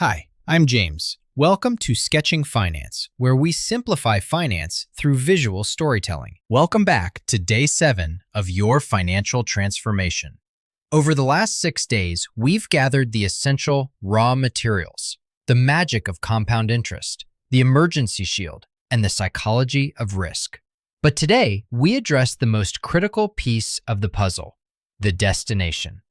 Hi, I'm James. Welcome to Sketching Finance, where we simplify finance through visual storytelling. Welcome back to Day 7 of your financial transformation. Over the last 6 days, we've gathered the essential raw materials, the magic of compound interest, the emergency shield, and the psychology of risk. But today, we address the most critical piece of the puzzle, the destination.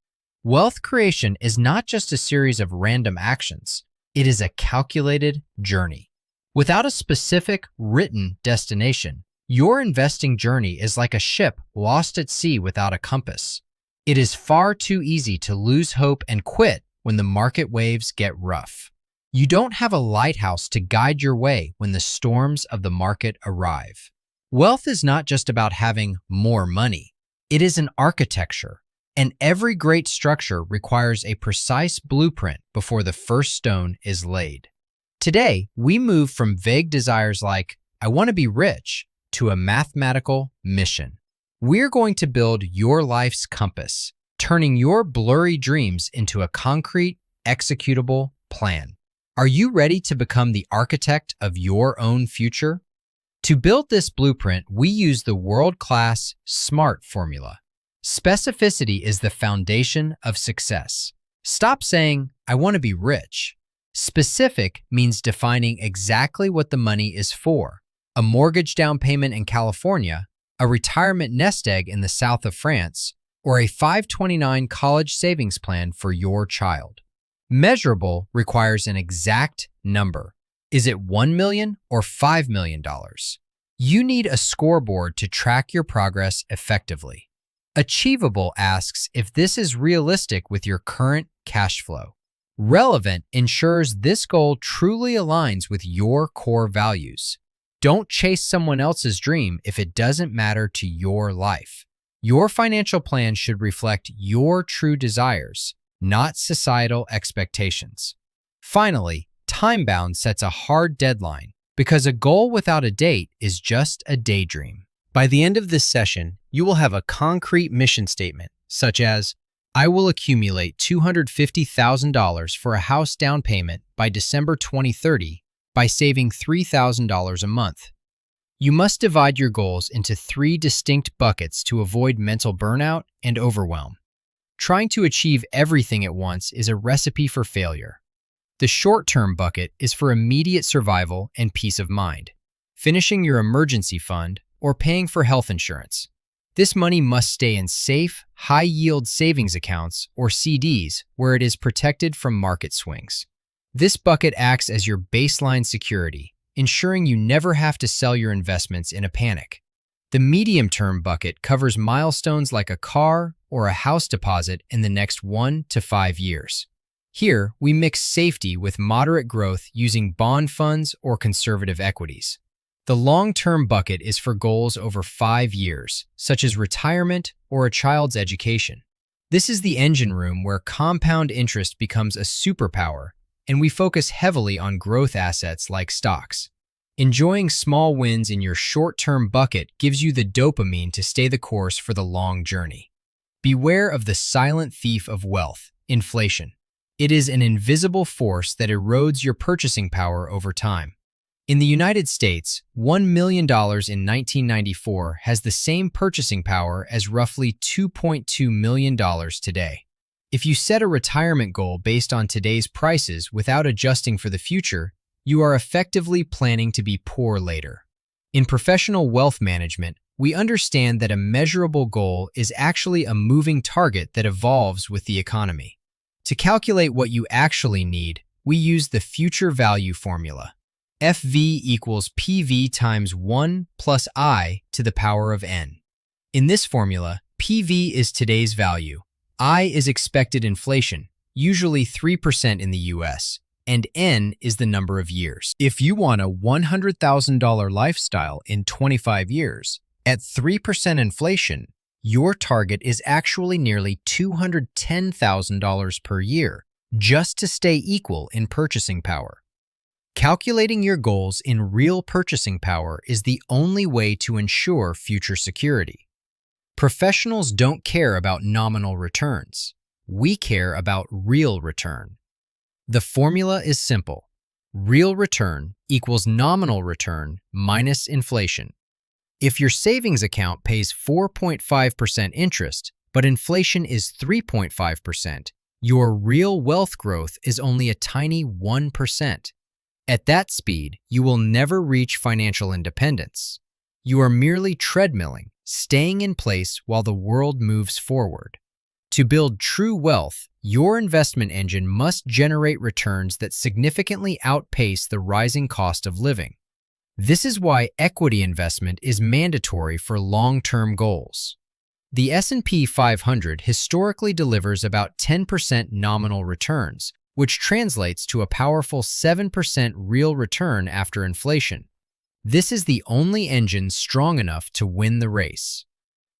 Wealth creation is not just a series of random actions. It is a calculated journey. Without a specific, written destination, your investing journey is like a ship lost at sea without a compass. It is far too easy to lose hope and quit when the market waves get rough. You don't have a lighthouse to guide your way when the storms of the market arrive. Wealth is not just about having more money. It is an architecture. And every great structure requires a precise blueprint before the first stone is laid. Today, we move from vague desires like, I want to be rich, to a mathematical mission. We're going to build your life's compass, turning your blurry dreams into a concrete, executable plan. Are you ready to become the architect of your own future? To build this blueprint, we use the world-class SMART formula. Specificity is the foundation of success. Stop saying, I want to be rich. Specific means defining exactly what the money is for. A mortgage down payment in California, a retirement nest egg in the south of France, or a 529 college savings plan for your child. Measurable requires an exact number. Is it $1 million or $5 million? You need a scoreboard to track your progress effectively. Achievable asks if this is realistic with your current cash flow. Relevant ensures this goal truly aligns with your core values. Don't chase someone else's dream if it doesn't matter to your life. Your financial plan should reflect your true desires, not societal expectations. Finally, time-bound sets a hard deadline because a goal without a date is just a daydream. By the end of this session, you will have a concrete mission statement, such as, I will accumulate $250,000 for a house down payment by December 2030 by saving $3,000 a month. You must divide your goals into 3 distinct buckets to avoid mental burnout and overwhelm. Trying to achieve everything at once is a recipe for failure. The short-term bucket is for immediate survival and peace of mind, finishing your emergency fund, or paying for health insurance. This money must stay in safe, high-yield savings accounts or CDs where it is protected from market swings. This bucket acts as your baseline security, ensuring you never have to sell your investments in a panic. The medium-term bucket covers milestones like a car or a house deposit in the next 1 to 5 years. Here, we mix safety with moderate growth using bond funds or conservative equities. The long-term bucket is for goals over 5 years, such as retirement or a child's education. This is the engine room where compound interest becomes a superpower, and we focus heavily on growth assets like stocks. Enjoying small wins in your short-term bucket gives you the dopamine to stay the course for the long journey. Beware of the silent thief of wealth, inflation. It is an invisible force that erodes your purchasing power over time. In the United States, $1 million in 1994 has the same purchasing power as roughly $2.2 million today. If you set a retirement goal based on today's prices without adjusting for the future, you are effectively planning to be poor later. In professional wealth management, we understand that a measurable goal is actually a moving target that evolves with the economy. To calculate what you actually need, we use the future value formula. FV equals PV times 1 plus I to the power of N. In this formula, PV is today's value, I is expected inflation, usually 3% in the US, and N is the number of years. If you want a $100,000 lifestyle in 25 years, at 3% inflation, your target is actually nearly $210,000 per year, just to stay equal in purchasing power. Calculating your goals in real purchasing power is the only way to ensure future security. Professionals don't care about nominal returns. We care about real return. The formula is simple. Real return equals nominal return minus inflation. If your savings account pays 4.5% interest, but inflation is 3.5%, your real wealth growth is only a tiny 1%. At that speed, you will never reach financial independence. You are merely treadmilling, staying in place while the world moves forward. To build true wealth, your investment engine must generate returns that significantly outpace the rising cost of living. This is why equity investment is mandatory for long-term goals. The S&P 500 historically delivers about 10% nominal returns, which translates to a powerful 7% real return after inflation. This is the only engine strong enough to win the race.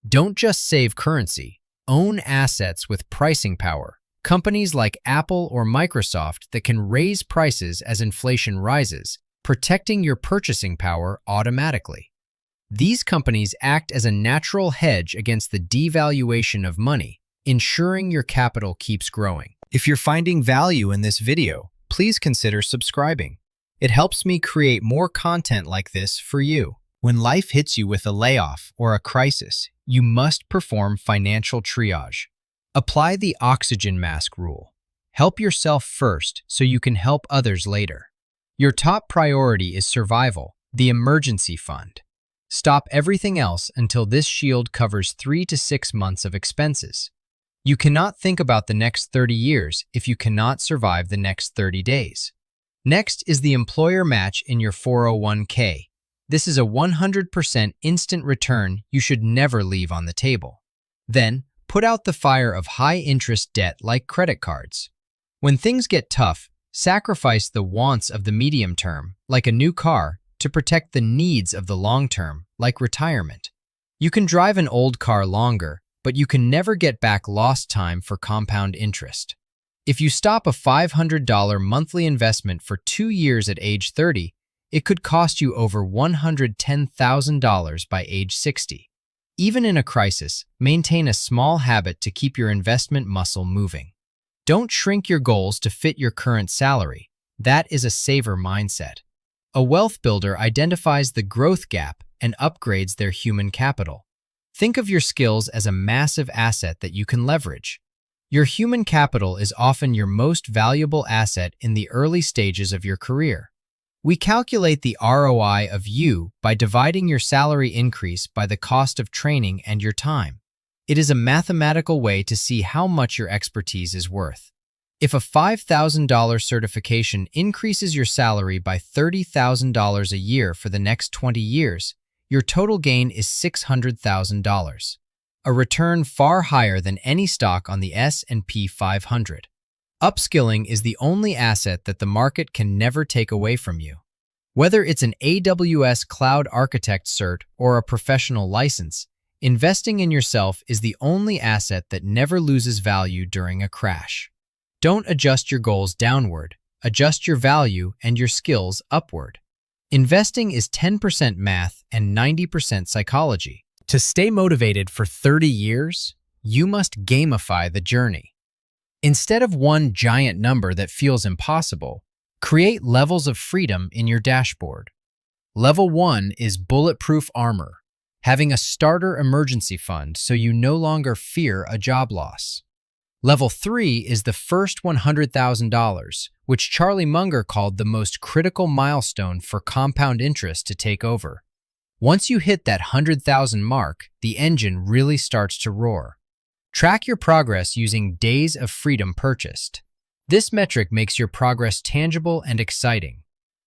Don't just save currency, own assets with pricing power. Companies like Apple or Microsoft that can raise prices as inflation rises, protecting your purchasing power automatically. These companies act as a natural hedge against the devaluation of money, ensuring your capital keeps growing. If you're finding value in this video, please consider subscribing. It helps me create more content like this for you. When life hits you with a layoff or a crisis, you must perform financial triage. Apply the oxygen mask rule. Help yourself first so you can help others later. Your top priority is survival, the emergency fund. Stop everything else until this shield covers 3 to 6 months of expenses. You cannot think about the next 30 years if you cannot survive the next 30 days. Next is the employer match in your 401k. This is a 100% instant return you should never leave on the table. Then, put out the fire of high-interest debt like credit cards. When things get tough, sacrifice the wants of the medium term, like a new car, to protect the needs of the long term, like retirement. You can drive an old car longer, but you can never get back lost time for compound interest. If you stop a $500 monthly investment for 2 years at age 30, it could cost you over $110,000 by age 60. Even in a crisis, maintain a small habit to keep your investment muscle moving. Don't shrink your goals to fit your current salary. That is a saver mindset. A wealth builder identifies the growth gap and upgrades their human capital. Think of your skills as a massive asset that you can leverage. Your human capital is often your most valuable asset in the early stages of your career. We calculate the ROI of you by dividing your salary increase by the cost of training and your time. It is a mathematical way to see how much your expertise is worth. If a $5,000 certification increases your salary by $30,000 a year for the next 20 years, your total gain is $600,000, a return far higher than any stock on the S&P 500. Upskilling is the only asset that the market can never take away from you. Whether it's an AWS Cloud Architect cert or a professional license, investing in yourself is the only asset that never loses value during a crash. Don't adjust your goals downward, adjust your value and your skills upward. Investing is 10% math and 90% psychology. To stay motivated for 30 years, you must gamify the journey. Instead of one giant number that feels impossible, create levels of freedom in your dashboard. Level 1 is bulletproof armor, having a starter emergency fund so you no longer fear a job loss. Level 3 is the first $100,000, which Charlie Munger called the most critical milestone for compound interest to take over. Once you hit that 100,000 mark, the engine really starts to roar. Track your progress using days of freedom purchased. This metric makes your progress tangible and exciting.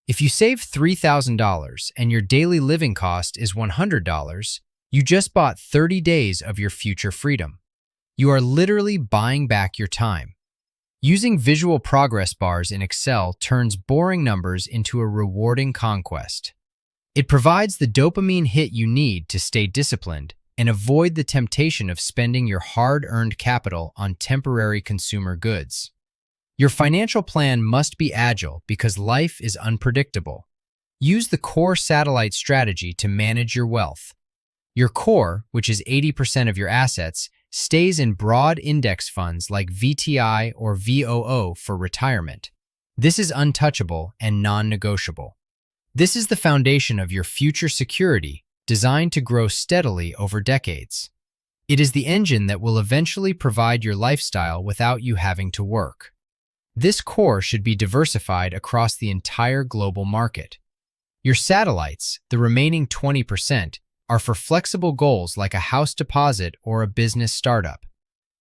If you save $3,000 and your daily living cost is $100, you just bought 30 days of your future freedom. You are literally buying back your time. Using visual progress bars in Excel turns boring numbers into a rewarding conquest. It provides the dopamine hit you need to stay disciplined and avoid the temptation of spending your hard-earned capital on temporary consumer goods. Your financial plan must be agile because life is unpredictable. Use the core satellite strategy to manage your wealth. Your core, which is 80% of your assets, stays in broad index funds like VTI or VOO for retirement. This is untouchable and non-negotiable. This is the foundation of your future security, designed to grow steadily over decades. It is the engine that will eventually provide your lifestyle without you having to work. This core should be diversified across the entire global market. Your satellites, the remaining 20%, are for flexible goals like a house deposit or a business startup.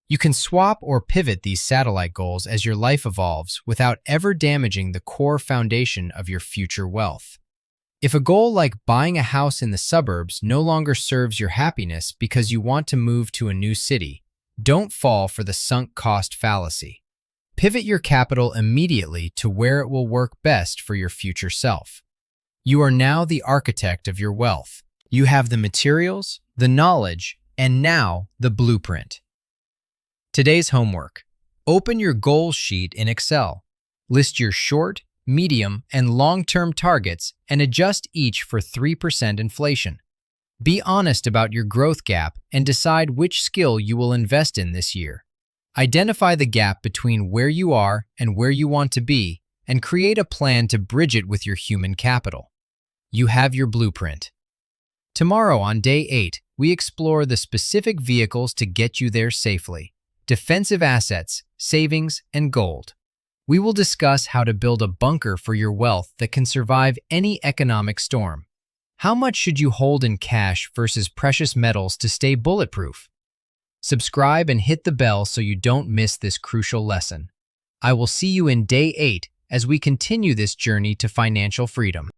You can swap or pivot these satellite goals as your life evolves without ever damaging the core foundation of your future wealth. If a goal like buying a house in the suburbs no longer serves your happiness because you want to move to a new city, don't fall for the sunk cost fallacy. Pivot your capital immediately to where it will work best for your future self. You are now the architect of your wealth. You have the materials, the knowledge, and now the blueprint. Today's homework. Open your goals sheet in Excel. List your short, medium, and long-term targets and adjust each for 3% inflation. Be honest about your growth gap and decide which skill you will invest in this year. Identify the gap between where you are and where you want to be and create a plan to bridge it with your human capital. You have your blueprint. Tomorrow on day 8, we explore the specific vehicles to get you there safely: defensive assets, savings, and gold. We will discuss how to build a bunker for your wealth that can survive any economic storm. How much should you hold in cash versus precious metals to stay bulletproof? Subscribe and hit the bell so you don't miss this crucial lesson. I will see you in day 8 as we continue this journey to financial freedom.